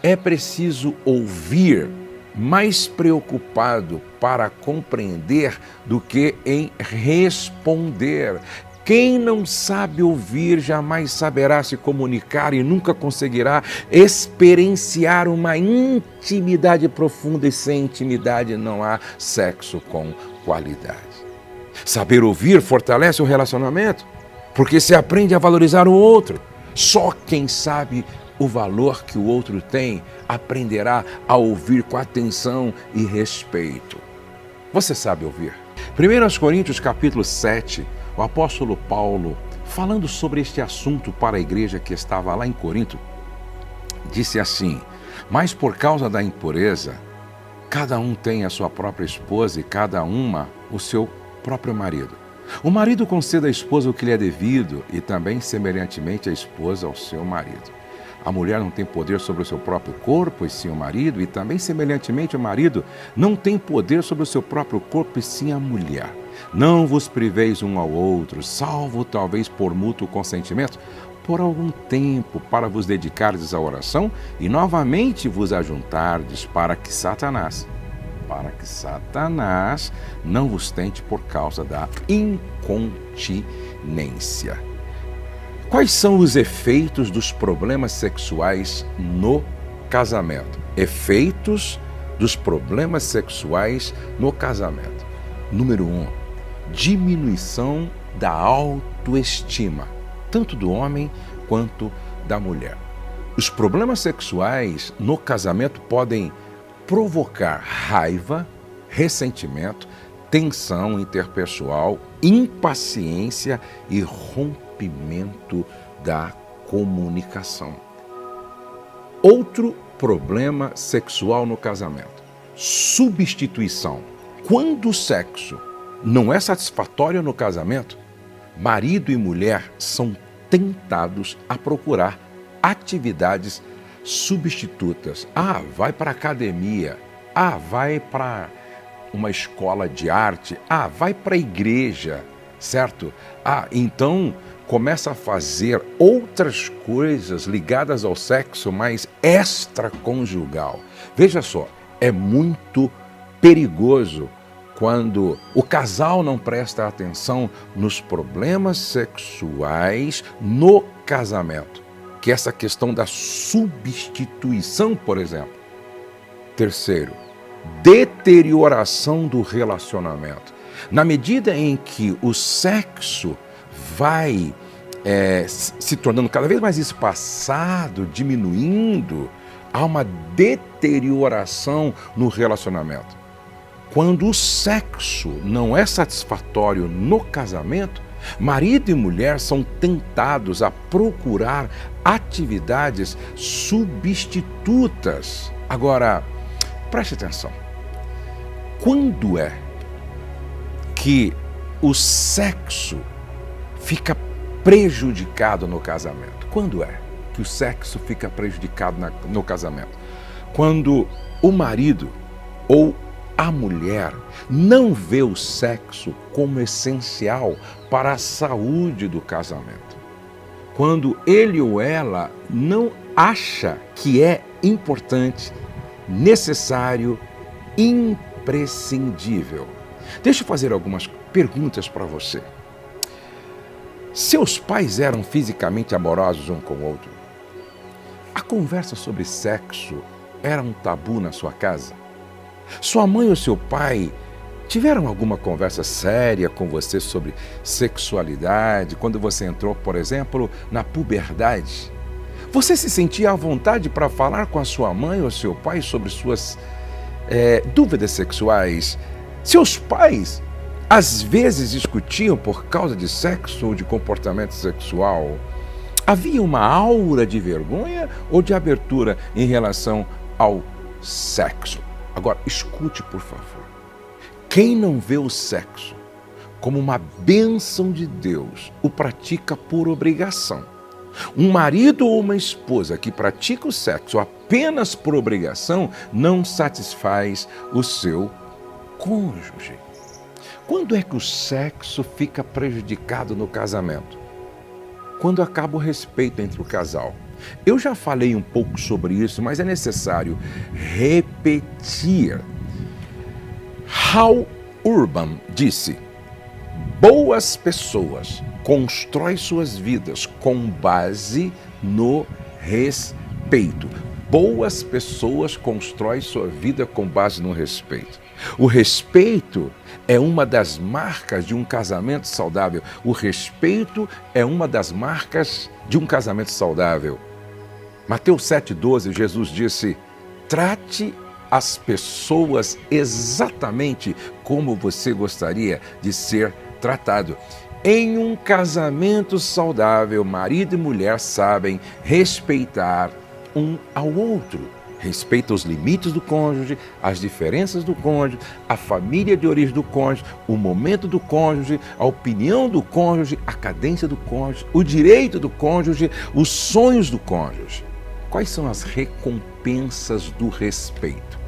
É preciso ouvir, mais preocupado para compreender do que em responder. Quem não sabe ouvir jamais saberá se comunicar e nunca conseguirá experienciar uma intimidade profunda, e sem intimidade não há sexo com qualidade. Saber ouvir fortalece o relacionamento, porque se aprende a valorizar o outro. Só quem sabe o valor que o outro tem aprenderá a ouvir com atenção e respeito. Você sabe ouvir? 1 Coríntios capítulo 7, o apóstolo Paulo, falando sobre este assunto para a igreja que estava lá em Corinto, disse assim: mas por causa da impureza, cada um tem a sua própria esposa e cada uma o seu próprio marido. O marido conceda à esposa o que lhe é devido e também semelhantemente a esposa ao seu marido. A mulher não tem poder sobre o seu próprio corpo, e sim o marido, e também semelhantemente o marido não tem poder sobre o seu próprio corpo, e sim a mulher. Não vos priveis um ao outro, salvo talvez por mútuo consentimento, por algum tempo, para vos dedicardes à oração e novamente vos ajuntardes, para que Satanás não vos tente por causa da incontinência. Quais são os efeitos dos problemas sexuais no casamento? Efeitos dos problemas sexuais no casamento. Número 1, diminuição da autoestima, tanto do homem quanto da mulher. Os problemas sexuais no casamento podem provocar raiva, ressentimento, tensão interpessoal, impaciência e rompimento da comunicação. Outro problema sexual no casamento: substituição. Quando o sexo não é satisfatório no casamento, marido e mulher são tentados a procurar atividades substitutas. Vai para a academia. Vai para uma escola de arte. Vai para a igreja, certo? Então começa a fazer outras coisas ligadas ao sexo, mas extraconjugal. Veja só, é muito perigoso quando o casal não presta atenção nos problemas sexuais no casamento, que é essa questão da substituição, por exemplo. Terceiro, deterioração do relacionamento. Na medida em que o sexo vai se tornando cada vez mais espaçado, diminuindo, há uma deterioração no relacionamento. Quando o sexo não é satisfatório no casamento, marido e mulher são tentados a procurar atividades substitutas. Agora, preste atenção. Quando é que o sexo fica prejudicado no casamento? Quando é que o sexo fica prejudicado no casamento? Quando o marido ou a mulher não vê o sexo como essencial para a saúde do casamento. Quando ele ou ela não acha que é importante, necessário, imprescindível. Deixa eu fazer algumas perguntas para você. Seus pais eram fisicamente amorosos um com o outro? A conversa sobre sexo era um tabu na sua casa? Sua mãe ou seu pai tiveram alguma conversa séria com você sobre sexualidade quando você entrou, por exemplo, na puberdade? Você se sentia à vontade para falar com a sua mãe ou seu pai sobre suas dúvidas sexuais? Seus pais às vezes discutiam por causa de sexo ou de comportamento sexual? Havia uma aura de vergonha ou de abertura em relação ao sexo? Agora, escute, por favor. Quem não vê o sexo como uma bênção de Deus, o pratica por obrigação. Um marido ou uma esposa que pratica o sexo apenas por obrigação não satisfaz o seu cônjuge. Quando é que o sexo fica prejudicado no casamento? Quando acaba o respeito entre o casal. Eu já falei um pouco sobre isso, mas é necessário repetir. Hal Urban disse: boas pessoas constroem suas vidas com base no respeito. Boas pessoas constroem sua vida com base no respeito. O respeito é uma das marcas de um casamento saudável. O respeito é uma das marcas de um casamento saudável. Mateus 7,12, Jesus disse: trate as pessoas exatamente como você gostaria de ser tratado. Em um casamento saudável, marido e mulher sabem respeitar um ao outro. Respeita os limites do cônjuge, as diferenças do cônjuge, a família de origem do cônjuge, o momento do cônjuge, a opinião do cônjuge, a cadência do cônjuge, o direito do cônjuge, os sonhos do cônjuge. Quais são as recompensas do respeito?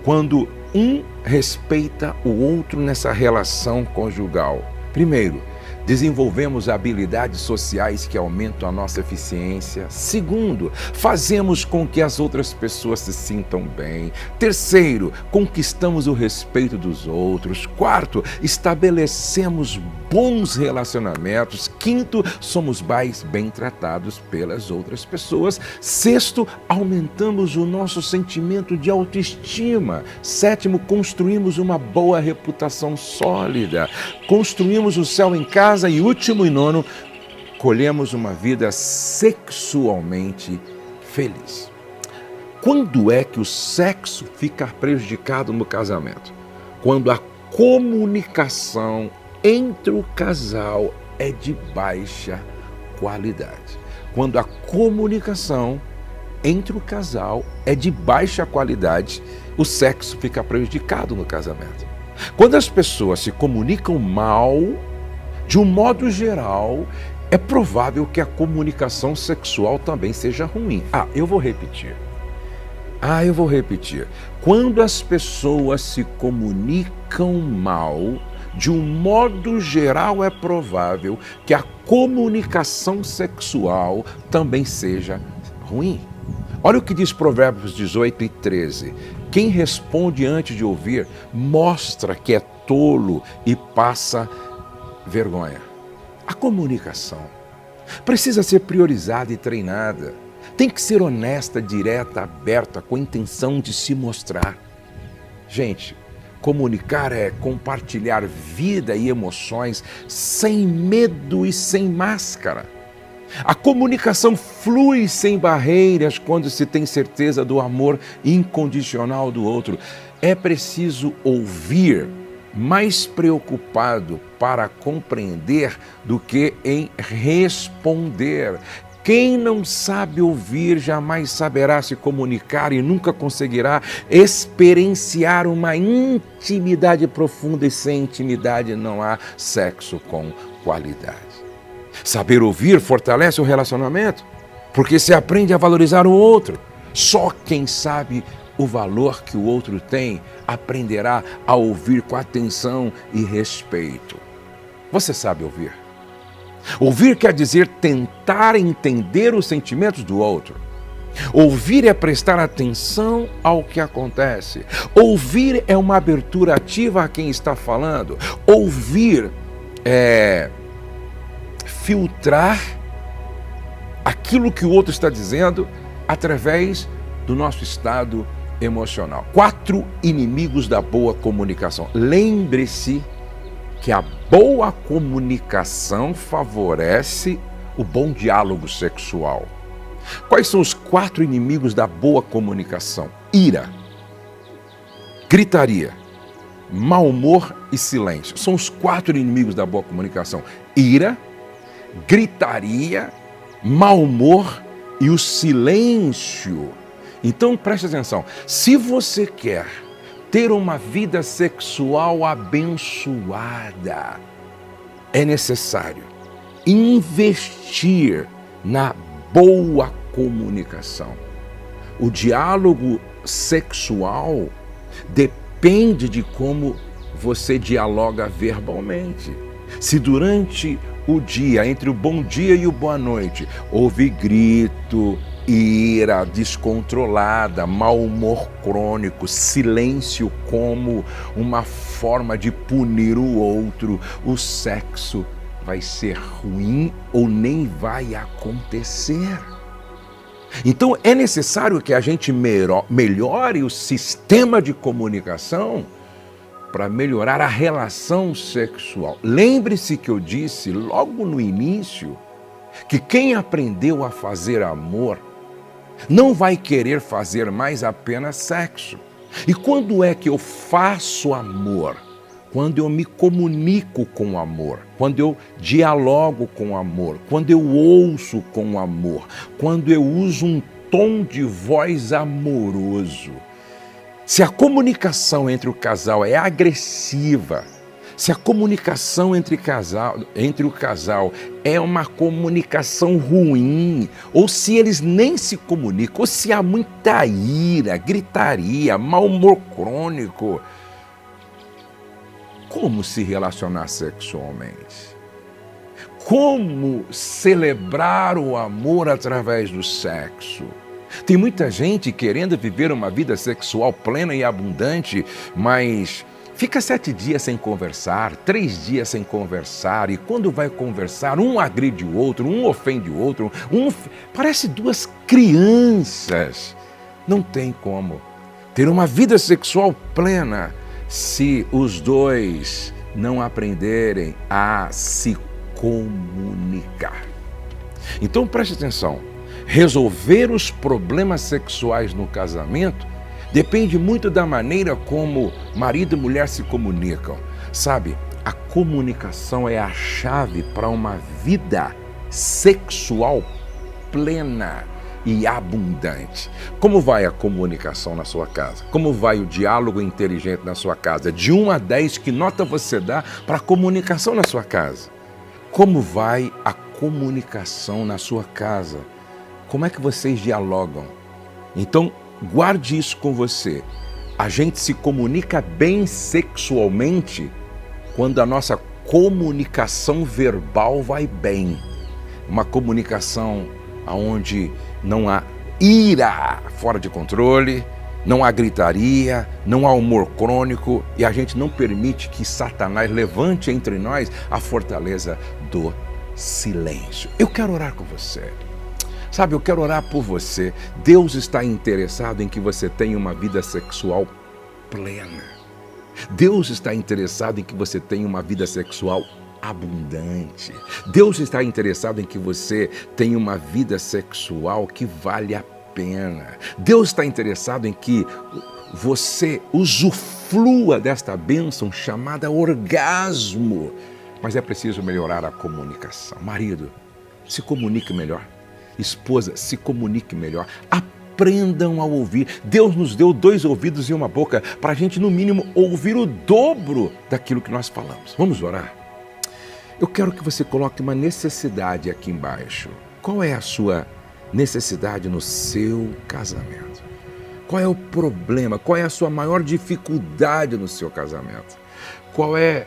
Quando um respeita o outro nessa relação conjugal. Primeiro, desenvolvemos habilidades sociais que aumentam a nossa eficiência. Segundo, fazemos com que as outras pessoas se sintam bem. Terceiro, conquistamos o respeito dos outros. Quarto, estabelecemos bons relacionamentos. Quinto, somos mais bem tratados pelas outras pessoas. Sexto, aumentamos o nosso sentimento de autoestima. Sétimo, construímos uma boa reputação sólida. Construímos o céu em casa. E último e nono, colhemos uma vida sexualmente feliz. Quando é que o sexo fica prejudicado no casamento? Quando a comunicação entre o casal é de baixa qualidade. Quando a comunicação entre o casal é de baixa qualidade, o sexo fica prejudicado no casamento. Quando as pessoas se comunicam mal, de um modo geral, é provável que a comunicação sexual também seja ruim. Eu vou repetir. Quando as pessoas se comunicam mal, de um modo geral, é provável que a comunicação sexual também seja ruim. Olha o que diz Provérbios 18:13. Quem responde antes de ouvir mostra que é tolo e passa vergonha. A comunicação precisa ser priorizada e treinada. Tem que ser honesta, direta, aberta, com a intenção de se mostrar. Gente, comunicar é compartilhar vida e emoções sem medo e sem máscara. A comunicação flui sem barreiras quando se tem certeza do amor incondicional do outro. É preciso ouvir, mais preocupado para compreender do que em responder. Quem não sabe ouvir jamais saberá se comunicar e nunca conseguirá experienciar uma intimidade profunda, e sem intimidade não há sexo com qualidade. Saber ouvir fortalece o relacionamento, porque se aprende a valorizar o outro. Só quem sabe o valor que o outro tem aprenderá a ouvir com atenção e respeito. Você sabe ouvir? Ouvir quer dizer tentar entender os sentimentos do outro. Ouvir é prestar atenção ao que acontece. Ouvir é uma abertura ativa a quem está falando. Ouvir é filtrar aquilo que o outro está dizendo através do nosso estado emocional. 4 inimigos da boa comunicação. Lembre-se que a boa comunicação favorece o bom diálogo sexual. Quais são os 4 inimigos da boa comunicação? Ira, gritaria, mau humor e silêncio. São os 4 inimigos da boa comunicação. Ira, gritaria, mau humor e o silêncio. Então preste atenção, se você quer ter uma vida sexual abençoada, é necessário investir na boa comunicação. O diálogo sexual depende de como você dialoga verbalmente. Se durante o dia, entre o bom dia e o boa noite, houve grito, ira descontrolada, mau humor crônico, silêncio como uma forma de punir o outro, o sexo vai ser ruim ou nem vai acontecer. Então é necessário que a gente melhore o sistema de comunicação para melhorar a relação sexual. Lembre-se que eu disse logo no início que quem aprendeu a fazer amor não vai querer fazer mais apenas sexo. E quando é que eu faço amor? Quando eu me comunico com amor, quando eu dialogo com amor, quando eu ouço com amor, quando eu uso um tom de voz amoroso. Se a comunicação entre o casal é agressiva, se a comunicação entre o casal é uma comunicação ruim, ou se eles nem se comunicam, ou se há muita ira, gritaria, mau humor crônico, como se relacionar sexualmente? Como celebrar o amor através do sexo? Tem muita gente querendo viver uma vida sexual plena e abundante, mas fica 7 dias sem conversar, 3 dias sem conversar, e quando vai conversar, um agride o outro, um ofende o outro, parece 2 crianças. Não tem como ter uma vida sexual plena se os 2 não aprenderem a se comunicar. Então preste atenção. Resolver os problemas sexuais no casamento depende muito da maneira como marido e mulher se comunicam. Sabe, a comunicação é a chave para uma vida sexual plena e abundante. Como vai a comunicação na sua casa? Como vai o diálogo inteligente na sua casa? De 1 a 10, que nota você dá para a comunicação na sua casa? Como vai a comunicação na sua casa? Como é que vocês dialogam? Então, guarde isso com você. A gente se comunica bem sexualmente quando a nossa comunicação verbal vai bem. Uma comunicação onde não há ira fora de controle, não há gritaria, não há humor crônico e a gente não permite que Satanás levante entre nós a fortaleza do silêncio. Eu quero orar com você. Sabe, eu quero orar por você. Deus está interessado em que você tenha uma vida sexual plena. Deus está interessado em que você tenha uma vida sexual abundante. Deus está interessado em que você tenha uma vida sexual que vale a pena. Deus está interessado em que você usufrua desta bênção chamada orgasmo. Mas é preciso melhorar a comunicação. Marido, se comunique melhor. Esposa, se comunique melhor. Aprendam a ouvir. Deus nos deu 2 ouvidos e uma boca para a gente, no mínimo, ouvir o dobro daquilo que nós falamos. Vamos orar? Eu quero que você coloque uma necessidade aqui embaixo. Qual é a sua necessidade no seu casamento? Qual é o problema? Qual é a sua maior dificuldade no seu casamento? Qual é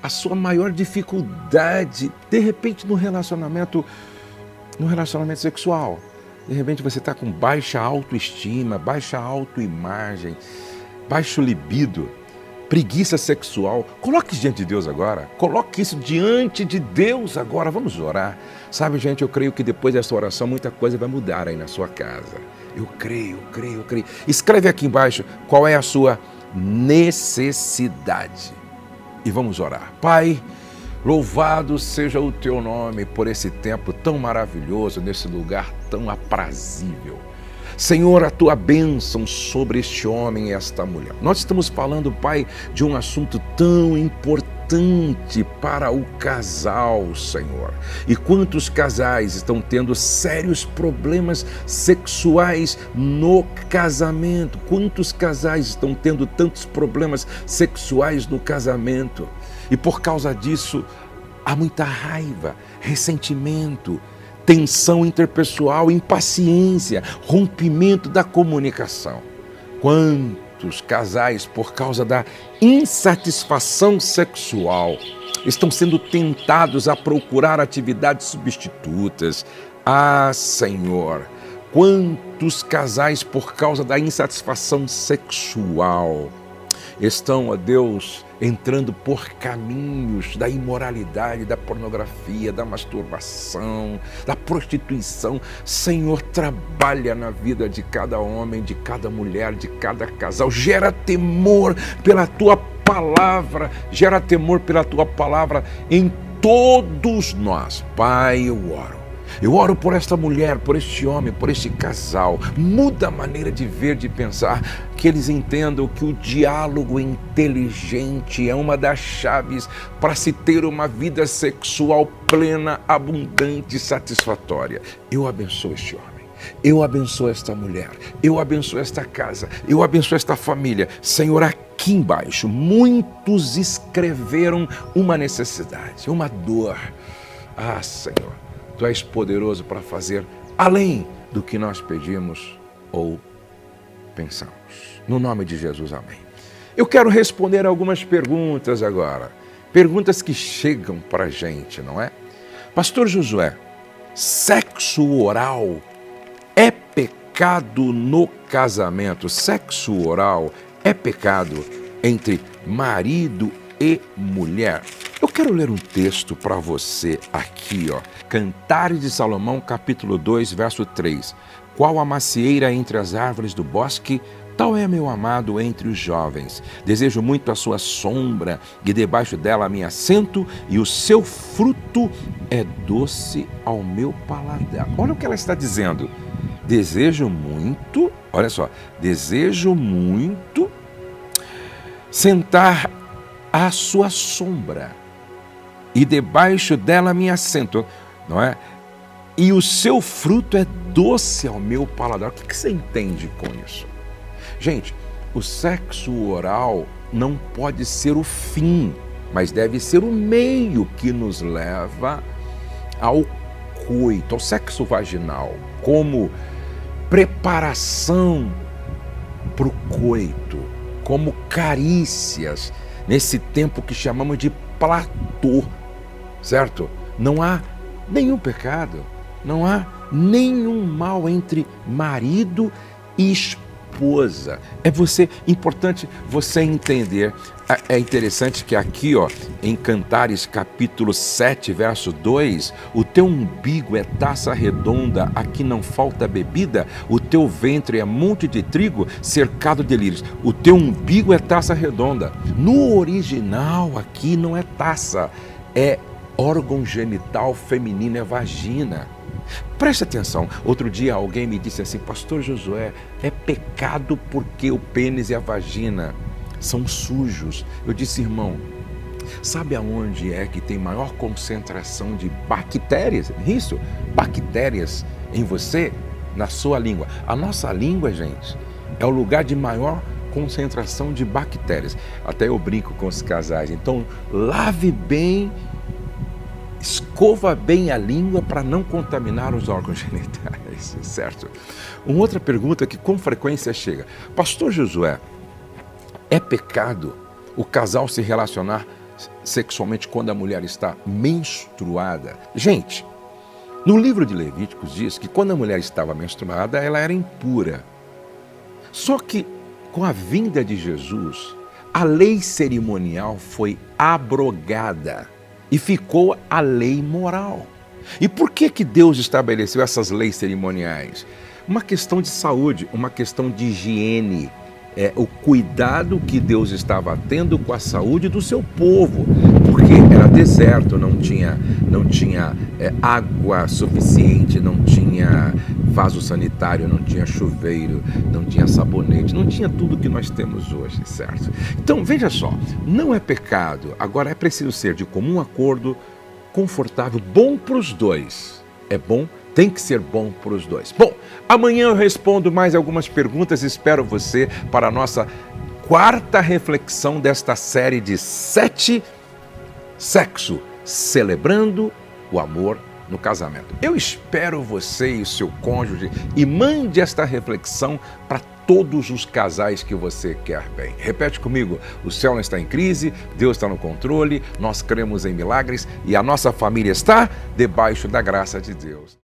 a sua maior dificuldade, de repente, no relacionamento sexual? De repente você está com baixa autoestima, baixa autoimagem, baixo libido, preguiça sexual. Coloque isso diante de Deus agora. Coloque isso diante de Deus agora. Vamos orar. Sabe, gente, eu creio que depois dessa oração muita coisa vai mudar aí na sua casa. Eu creio. Escreve aqui embaixo qual é a sua necessidade. E vamos orar. Pai, louvado seja o teu nome por esse tempo tão maravilhoso, nesse lugar tão aprazível. Senhor, a tua bênção sobre este homem e esta mulher. Nós estamos falando, Pai, de um assunto tão importante para o casal, Senhor. E quantos casais estão tendo sérios problemas sexuais no casamento? Quantos casais estão tendo tantos problemas sexuais no casamento? E por causa disso, há muita raiva, ressentimento, tensão interpessoal, impaciência, rompimento da comunicação. Quantos casais, por causa da insatisfação sexual, estão sendo tentados a procurar atividades substitutas. Ah, Senhor, quantos casais, por causa da insatisfação sexual, estão, ó Deus, entrando por caminhos da imoralidade, da pornografia, da masturbação, da prostituição. Senhor, trabalha na vida de cada homem, de cada mulher, de cada casal. Gera temor pela Tua palavra, gera temor pela Tua palavra em todos nós. Pai, eu oro por esta mulher, por este homem, por este casal. Muda a maneira de ver, de pensar, que eles entendam que o diálogo inteligente é uma das chaves para se ter uma vida sexual plena, abundante e satisfatória. Eu abençoo este homem, eu abençoo esta mulher, eu abençoo esta casa, eu abençoo esta família. Senhor, aqui embaixo, muitos escreveram uma necessidade, uma dor. Ah, Senhor, Tu és poderoso para fazer além do que nós pedimos ou pensamos. No nome de Jesus, amém. Eu quero responder algumas perguntas agora. Perguntas que chegam para a gente, não é? Pastor Josué, sexo oral é pecado no casamento? Sexo oral é pecado entre marido e mulher? Eu quero ler um texto para você aqui, ó. Cantares de Salomão, capítulo 2, verso 3. Qual a macieira entre as árvores do bosque, tal é meu amado entre os jovens. Desejo muito a sua sombra, e debaixo dela me assento, e o seu fruto é doce ao meu paladar. Olha o que ela está dizendo. Desejo muito, olha só, desejo muito sentar à sua sombra, e debaixo dela me assento, não é? E o seu fruto é doce ao meu paladar. O que você entende com isso? Gente, o sexo oral não pode ser o fim, mas deve ser o meio que nos leva ao coito, ao sexo vaginal, como preparação para o coito, como carícias, nesse tempo que chamamos de platô, certo? Não há nenhum pecado, não há nenhum mal entre marido e esposa. Importante você entender. É interessante que aqui, ó, em Cantares capítulo 7, verso 2, o teu umbigo é taça redonda, aqui não falta bebida, o teu ventre é monte de trigo cercado de lírios. O teu umbigo é taça redonda. No original aqui não é taça, é órgão genital feminino, é vagina. Preste atenção, outro dia alguém me disse assim: Pastor Josué, é pecado porque o pênis e a vagina são sujos. Eu disse: irmão, sabe aonde é que tem maior concentração de bactérias? Isso, bactérias em você, na sua língua. A nossa língua, gente, é o lugar de maior concentração de bactérias. Até eu brinco com os casais. Então, lave bem, escova bem a língua para não contaminar os órgãos genitais, certo? Uma outra pergunta que com frequência chega: Pastor Josué, é pecado o casal se relacionar sexualmente quando a mulher está menstruada? Gente, no livro de Levíticos diz que quando a mulher estava menstruada, ela era impura. Só que com a vinda de Jesus, a lei cerimonial foi abrogada e ficou a lei moral. E por que Deus estabeleceu essas leis cerimoniais? Uma questão de saúde, uma questão de higiene, o cuidado que Deus estava tendo com a saúde do seu povo, porque era deserto, não tinha água suficiente, não tinha vaso sanitário, não tinha chuveiro, não tinha sabonete, não tinha tudo que nós temos hoje, certo? Então, veja só, não é pecado, agora é preciso ser de comum acordo, confortável, bom para os dois. É bom, tem que ser bom para os dois. Bom, amanhã eu respondo mais algumas perguntas, espero você para a nossa quarta reflexão desta série de 7 Sexo, celebrando o amor no casamento. Eu espero você e o seu cônjuge e mande esta reflexão para todos os casais que você quer bem. Repete comigo: o céu não está em crise, Deus está no controle, nós cremos em milagres e a nossa família está debaixo da graça de Deus.